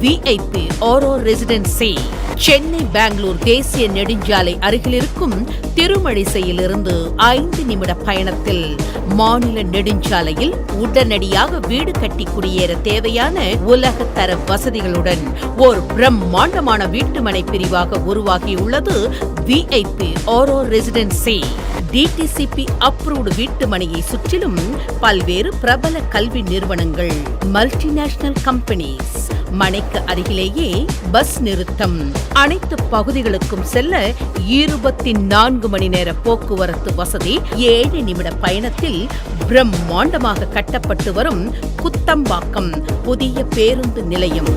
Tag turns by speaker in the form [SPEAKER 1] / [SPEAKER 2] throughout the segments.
[SPEAKER 1] VIP ஆரோ residency Chennai Bangalore தேசிய நெடுஞ்சாலை அருகில் இருக்கும் திருமழிசையிலிருந்து 5 நிமிட பயணத்தில் மாநில நெடுஞ்சாலையில் உடனடியாக வீடு கட்டி குடியேற தேவையான உலகத்தர வசதிகளுடன் ஒரு பிரம்மாண்டமான வீட்டுமனை பிரிவாக உருவாகியுள்ளது VIP ஆரோ ரெசிடென்சி. DTCP அப்ரூவ்டு வீட்டுமனையை சுற்றிலும் பல்வேறு பிரபல கல்வி நிறுவனங்கள், மல்டிநேஷனல் கம்பெனிஸ், மனைக்கு அருகிலேயே பஸ் நிறுத்தம், அனைத்து பகுதிகளுக்கும் செல்ல 24 மணி நேர போக்குவரத்து வசதி, 7 நிமிட பயணத்தில் பிரம்மாண்டமாக கட்டப்பட்டு வரும் குத்தம்பாக்கம் புதிய பேருந்து நிலையம்,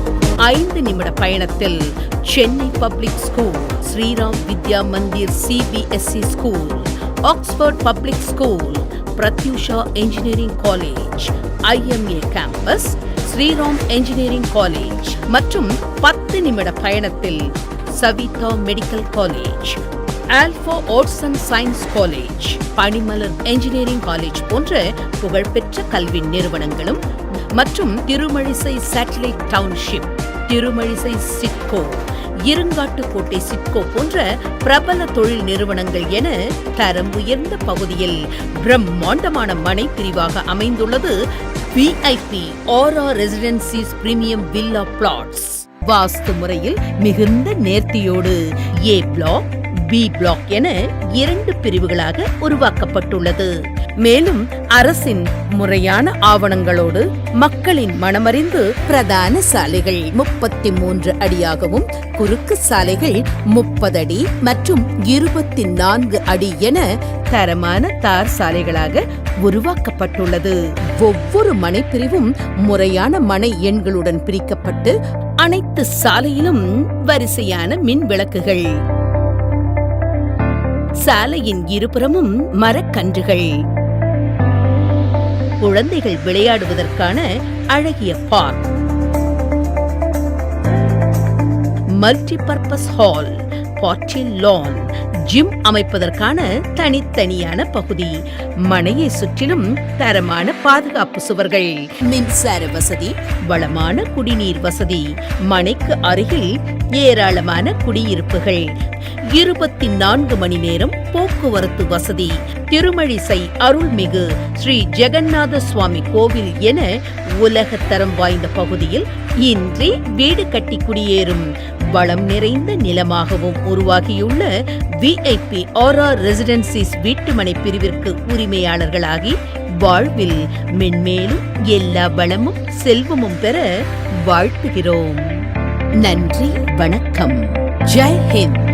[SPEAKER 1] 5 நிமிட பயணத்தில் Chennai public school, Sriram Vidya Mandir CBSE school, Oxford public school, Prathyusha engineering college, IMA campus, Sriram engineering college மற்றும் 10 நிமிட பயணத்தில் Saveetha medical college, alpha arts and science college, Panimalar engineering college போன்ற புகழ்பெற்ற கல்வி நிறுவனங்களும் மற்றும் திருமழிசை சேட்டலைட் டவுன்ஷிப், திருமழிசை சிட்கோ, இருங்காட்டுக்கோட்டை சிட்கோ போன்ற பிரபல தொழில் நிறுவனங்கள் என தரம் உயர்ந்த பகுதியில் பிரம்மாண்டமான மனை பிரிவாக அமைந்துள்ளது VIP ஆரோ ரெசிடென்சிஸ் பிரீமியம் வில்லா பிளாட்ஸ். வாஸ்து முறையில் மிகுந்த நேர்த்தியோடு A பிளாக், B பிளாக் என 2 பிரிவுகளாக உருவாக்கப்பட்டுள்ளது. மேலும் அரசின் முறையான ஆவணங்களோடு மக்களின் மனமறிந்து பிரதான சாலைகள் 33 அடியாகவும், குறுக்கு சாலைகள் 30 அடி மற்றும் 24 அடி என தரமான தார் சாலைகளாக உருவாக்கப்பட்டுள்ளது. ஒவ்வொரு மனைப்பிரிவும் முறையான மனை எண்களுடன் பிரிக்கப்பட்டு அனைத்து சாலையிலும் வரிசையான மின் விளக்குகள், சாலையின் இருபுறமும் மரக்கன்றுகள், குழந்தைகள் விளையாடுவதற்கான அழகிய பார்க், மல்டிபர்பஸ் ஹால், பார்ட்டி லான், ஜிம் அமைப்பதற்கான தனித்தனியான பகுதி, மனையை சுற்றிலும் தரமான பாதுகாப்பு சுவர்கள், மின்சார வசதி, வளமான குடிநீர் வசதி, மனைக்கு அருகில் ஏராளமான குடியிருப்புகள், 24 மணி நேரம் போக்குவரத்து வசதி, திருமழிசை அருள்மிகு ஸ்ரீ ஜெகநாத சுவாமி கோவில் என உலகத்தரம் வாய்ந்த பகுதியில் இன்றி வீடு கட்டி குடியேறும் வளம் நிறைந்த நிலமாகவும் உருவாகியுள்ள VIP ஆரோ ரெசிடென்சிஸ் வீட்டுமனை பிரிவிற்கு உரிமையாளர்களாகி வாழ்வில் மென்மேலும் எல்லா வளமும் செல்வமும் பெற வாழ்த்துகிறோம். நன்றி, வணக்கம். ஜெய் ஹிந்த்.